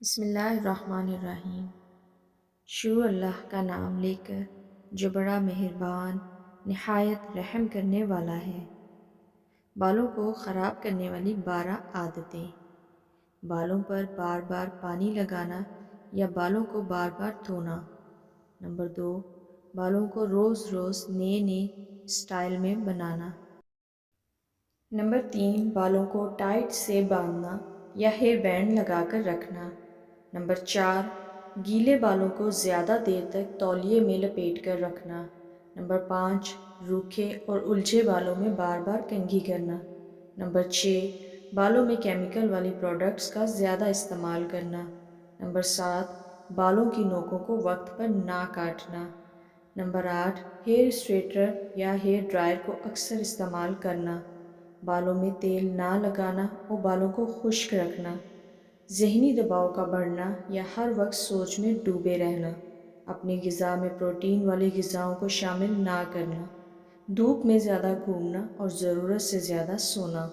بسم اللہ الرحمن الرحیم۔ شروع اللہ کا نام لے کر جو بڑا مہربان نہایت رحم کرنے والا ہے۔ بالوں کو خراب کرنے والی 12 عادتیں۔ بالوں پر بار بار پانی لگانا یا بالوں کو بار بار دھونا۔ نمبر 2، بالوں کو روز روز نئے سٹائل میں بنانا۔ نمبر 3، بالوں کو ٹائٹ سے باندھنا یا ہیئر بینڈ لگا کر رکھنا۔ نمبر 4، گیلے بالوں کو زیادہ دیر تک تولیے میں لپیٹ کر رکھنا۔ نمبر 5، روکھے اور الجھے بالوں میں بار بار کنگھی کرنا۔ نمبر 6، بالوں میں کیمیکل والی پروڈکٹس کا زیادہ استعمال کرنا۔ نمبر 7، بالوں کی نوکوں کو وقت پر نہ کاٹنا۔ نمبر 8، ہیئر اسٹریٹنر یا ہیئر ڈرائر کو اکثر استعمال کرنا۔ بالوں میں تیل نہ لگانا اور بالوں کو خشک رکھنا۔ ذہنی دباؤ کا بڑھنا یا ہر وقت سوچ میں ڈوبے رہنا۔ اپنی غذا میں پروٹین والی غذاؤں کو شامل نہ کرنا۔ دھوپ میں زیادہ گھومنا اور ضرورت سے زیادہ سونا۔